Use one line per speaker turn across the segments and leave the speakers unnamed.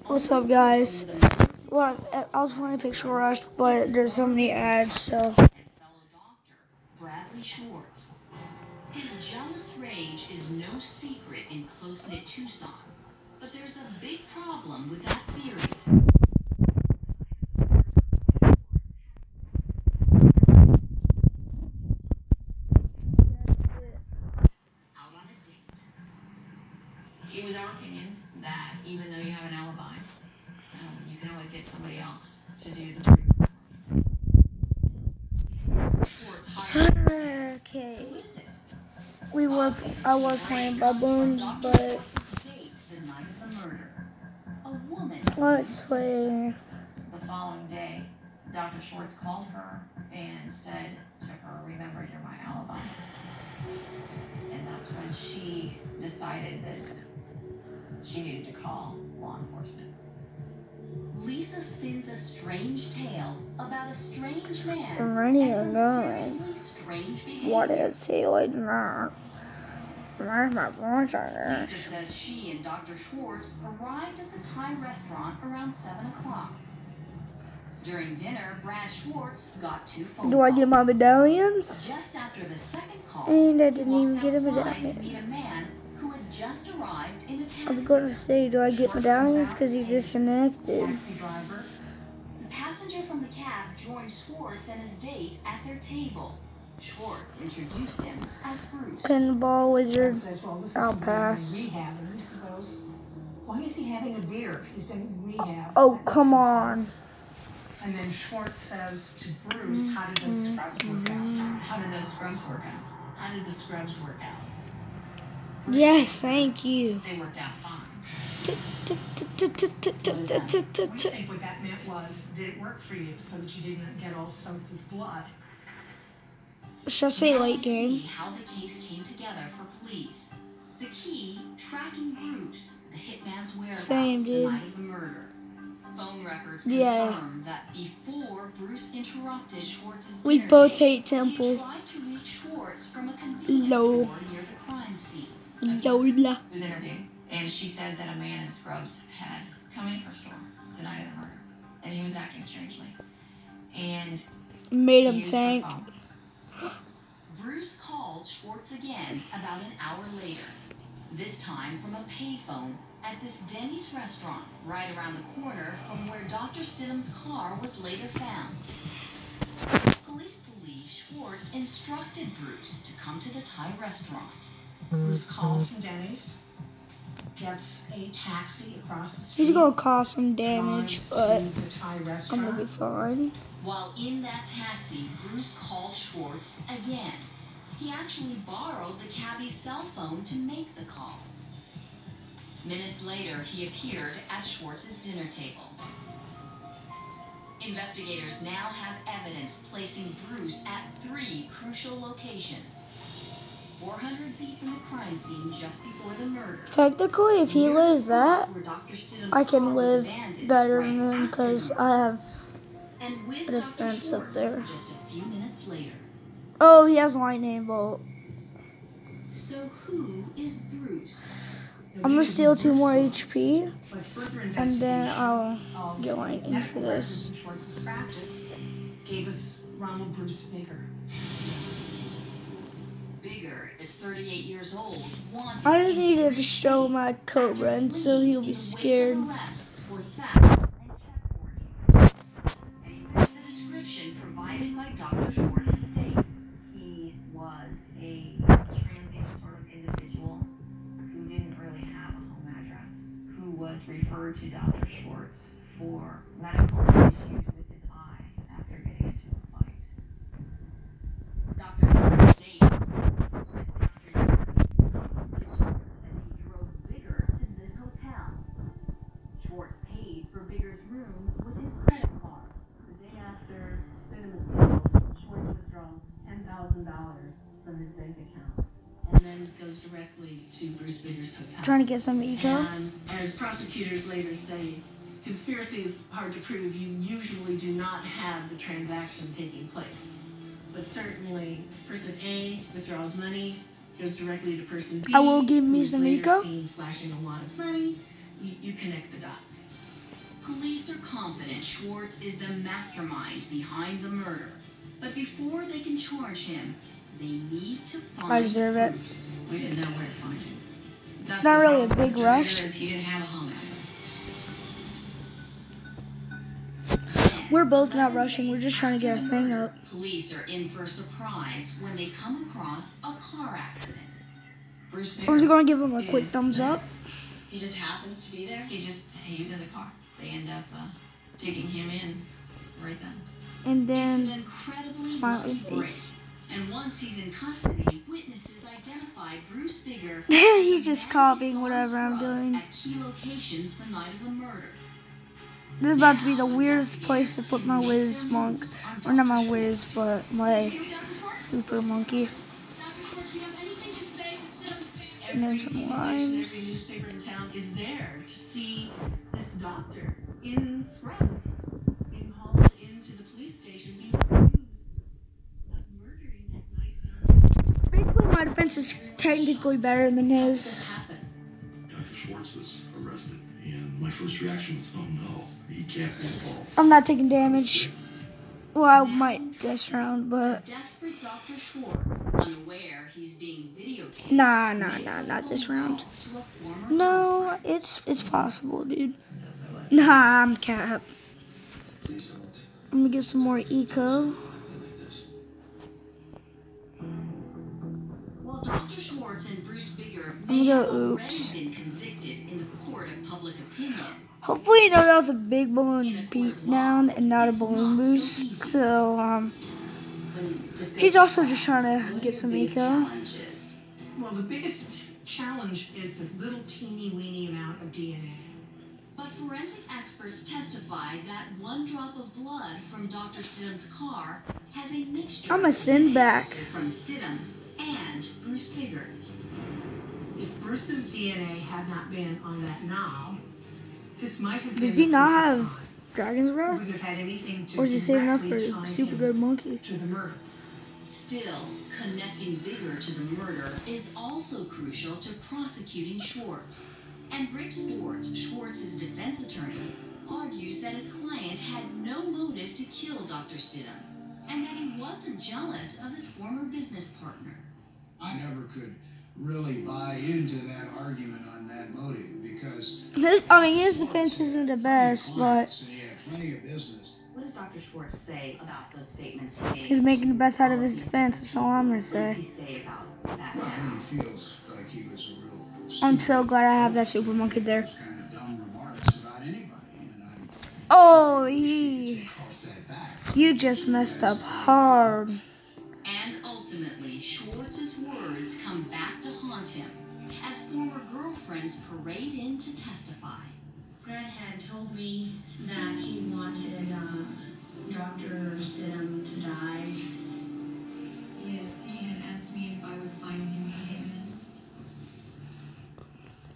What's up, guys? Well, I was playing Pixel Rush, but there's so many ads, so.
Bradley Schwartz. His jealous rage is no secret in close-knit Tucson, but there's a big problem with that theory. Out on a date. It was our opinion that even though you have an alibi, you can always get somebody else to do the
Okay. I was playing Baboons, but. Let's play.
The following day, Dr. Schwartz called her and said to her, "Remember, you're my alibi." And that's when she decided that she needed to call law enforcement. Lisa spins a strange tale about a strange man
I'm ready to
and
go.
some seriously strange behavior.
What is he like that? Where's my voice on
Lisa
this?
says she and Dr. Schwartz arrived at the Thai restaurant around 7 o'clock. During dinner, Brad Schwartz got 2 phone
Do I
calls.
get my medallions?
Just after the second call,
And I didn't
he
even
walked
get a
outside to
medallion.
meet a man who had just arrived in a taxi.
I was going to say, do I get medallions? Because he disconnected.
Taxi driver. The passenger from the cab joined Schwartz and his date at their table. Schwartz introduced him as Bruce.
Pinball wizard. I'll pass.
Rehab, and Lisa goes, "Why is he having a beer if he's been in rehab?"
Oh, come on.
And then Schwartz says to Bruce, "How did those scrubs work out?"
How did those scrubs work out? How did the scrubs work out?
Yes, thank you.
They worked out fine.
We think what that meant was, did it work for you so that you didn't get all soaked with blood?
Should I say
Now
late
let's
game?
see how the case came together for police. The key, tracking Bruce, the hitman's whereabouts
Same,
the
dude.
night of the murder. Phone records
Yeah.
confirm that before Bruce interrupted Schwartz's
We
dinner
both
date,
hate
he
Temple.
tried to reach Schwartz from a convenience
Low.
store near the crime scene.
Lola.
Was interviewed, and she said that a man in scrubs had come in her store the night of the murder, and he was acting strangely. And
Made
he
him
used her
think.
phone. Bruce called Schwartz again about an hour later, this time from a payphone at this Denny's restaurant right around the corner from where Dr. Stidham's car was later found. Police believe Schwartz instructed Bruce to come to the Thai restaurant.
Bruce calls from Denny's, gets a taxi across the street.
He's gonna cause some damage,
drives
but
to the Thai
I'm
restaurant.
gonna be fine.
While in that taxi, Bruce called Schwartz again. He actually borrowed the cabbie's cell phone to make the call. Minutes later, he appeared at Schwartz's dinner table. Investigators now have evidence placing Bruce at 3 crucial locations. 400 feet from the crime scene just before the murder.
Technically, if he lives that,
Where Dr. Stidham's
I
car
can
was
live
abandoned
better
right
than him
after
because
the
I
murder.
have
And with
a
Dr.
defense up
Schwartz
there.
just a few minutes later.
Oh, he has lightning bolt.
So who is Bruce?
I'm gonna steal 2 more HP,
But further
and then I'll
investigation
get
of
lightning for
medical
this.
records in Schwartz's practice gave us Ronald Bruce Bigger.
Bigger is 38 years old. Wanted
I
in
needed to
3
show
states
my
after
Cobra, and so
fleeing
he'll
in
be
the wake of
scared.
arrest for theft and check forging. And he fits the description provided by Dr. Schwartz's date. He was a transient sort of individual who didn't really have a home address, who was referred to Dr. Schwartz for medical issues with his eye after getting into a fight. Dr. Schwartz's date Dr. Schwartz said he drove Bigger to this hotel. Schwartz paid for Bigger's room with his credit card.
The day after Stidham's deal, Schwartz withdraws $10,000 from his bank account and then goes directly to Bruce Bigger's hotel.
Trying to get some eco.
And as prosecutors later say, conspiracy is hard to prove. You usually do not have the transaction taking place. But certainly, person A withdraws money, goes directly to person B.
I will give me
who is
some
later
eco.
seen flashing a lot of money. You connect the dots.
Police are confident Schwartz is the mastermind behind the murder. But before they can charge him, they need to find
I deserve it.
Bruce. We didn't know where to find him.
It's not really a big rush.
He didn't have a home address.
We're both not rushing. We're just trying to get a thing up.
Police are in for a surprise when they come across a car accident. Bruce
I'm just going to give him a quick thumbs up.
He just happens to be there. He was in the car. They end up taking him in right then.
And
It's an
then
incredibly
smiley
lucky break.
face.
And once he's in custody, witnesses identified Bruce Bigger.
He's just copying whatever I'm doing.
At key locations the night of the murder.
This is about to be the weirdest place to put my whiz monk. Or not my whiz, but my super monkey. Send him some
Every
lines.
newspaper in town is there to see this doctor in scrubs being hauled into the police station being accused of murdering that nice young
Basically, my defense is technically better than his.
happened.
Dr. Schwartz was arrested, and my first reaction was, oh no, he can't be involved.
I'm not taking damage. Well, I might this round, but
Desperate Dr. Schwartz, unaware he's being videotaped.
not this round. No, it's possible, dude. Nah, I'm cap. I'm gonna get some more eco.
While Dr. Schwartz and Bruce Bigger
I'm
may
gonna
have
go
already
oops.
been convicted in the court of public opinion,
Hopefully, you know that was a big balloon beat down and not a balloon boost. So, he's also just trying to get some eco.
Well, the biggest challenge is the little teeny weeny amount of DNA.
but forensic experts testified that one drop of blood from Dr. Stidham's car has a mixture
I'm gonna send back.
from Stidham and Bruce Bigger.
If Bruce's DNA had not been on that knob, this might have been.
Does he
the
not
perfect
have
knob.
Dragon's
It
Breath?
would have had anything to
Or is he saving up for
directly
a
tie
super
him
good monkey?
to the murder.
Still, connecting Bigger to the murder is also crucial to prosecuting Schwartz. And Rick Sports, Schwartz's defense attorney, argues that his client had no motive to kill Dr. Stidham, and that he wasn't jealous of his former business partner.
I never could really buy into that argument on that motive because
His defense isn't the best, but
he had plenty of business.
What does Dr. Schwartz say about those statements he made?
he's making the best out of his defense. That's all I'm gonna
What does
say.
he say about that
Well,
now?
he feels like he was a real.
I'm so glad I have that super monkey there.
Kind of dumb remarks about anybody, and I
Oh, he.
caught that back.
You just messed up hard.
And ultimately, Schwartz's words come back to haunt him as former girlfriends parade in to testify.
Brad had told me that he wanted Dr. Stidham to die.
Yes, he had asked me if I would find him and get him.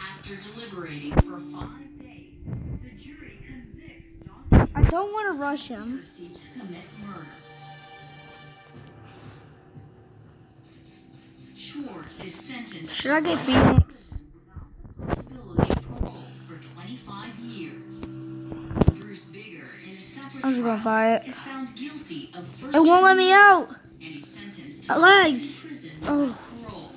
After deliberating for 5 days, the jury convicts Dr.
I don't want to rush him.
Conspiracy to commit murder. Schwartz is sentenced
Should I get
to
Phoenix?
possibility of parole for 25 years. Bruce Bigger, in a separate
I'm just gonna
trial,
buy it.
is found guilty of first
It won't let me out.
and he's sentenced to
My
life in
legs.
prison
Oh.
without parole.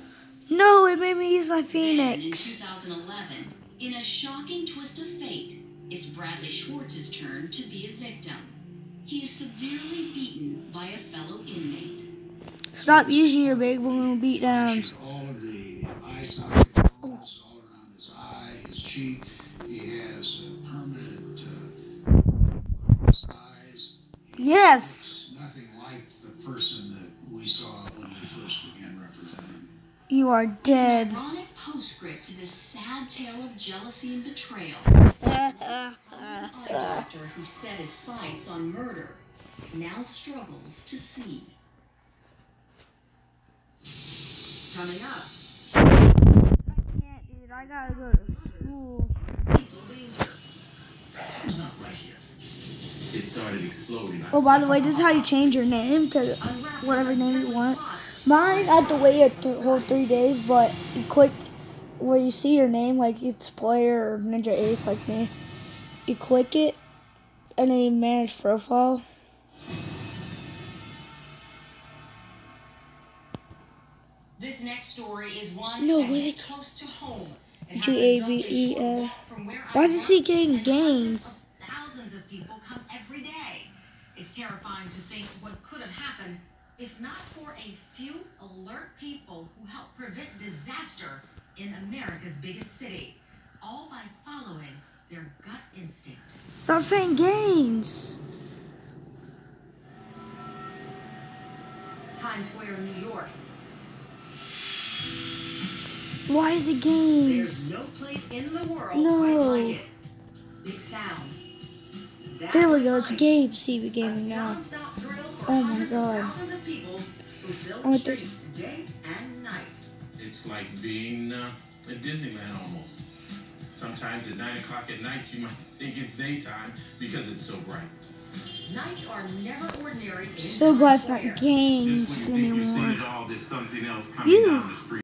No, it made me use my
Then, in
Phoenix.
2011, in a shocking twist of fate, it's Bradley Schwartz's turn to be a victim. He is severely beaten by a fellow inmate.
Stop using your big balloon beatdowns.
All of the eye socket bones all around his eye, his cheek. He has permanent size.
Yes,
Nothing like the person that we saw when we first began representing him.
you are dead.
Ironic postscript to this sad tale of jealousy and betrayal. Eye doctor who set his sights on murder now struggles to see. Coming up,
I can't, dude. I gotta go to school.
Something's not right here. It started exploding.
Oh, by the way, this is how you change your name to whatever name you want. Mine, I have to wait a whole 3 days, but you click where you see your name, like it's player or Ninja Ace like me. You click it, and then you manage profile.
This next story is one
No,
that
what is
hit
it?
close to home. It
GABES.
happened just a short walk from where I
Why does he
work,
getting
and hundreds
games?
of thousands of people come every day. It's terrifying to think what could have happened if not for a few alert people who help prevent disaster in America's biggest city, all by following their gut instinct.
Stop saying games.
Times Square, New York.
Why is it games?
There's no place in the world
No.
quite like it. Big sounds.
There we go. It's Gabe CB Gaming now.
Non-stop thrill for
Oh my
hundreds of
god.
thousands of people who fill
Oh,
the
there's-
streets day and night.
It's like being in Disneyland almost. Sometimes at 9 o'clock at night you might think it's daytime because it's so bright.
Nights are never ordinary. in
So glad it's
Times
not
Square.
games
Just when you think you've seen
anymore.
it all, there's something else coming
Phew.
down the street.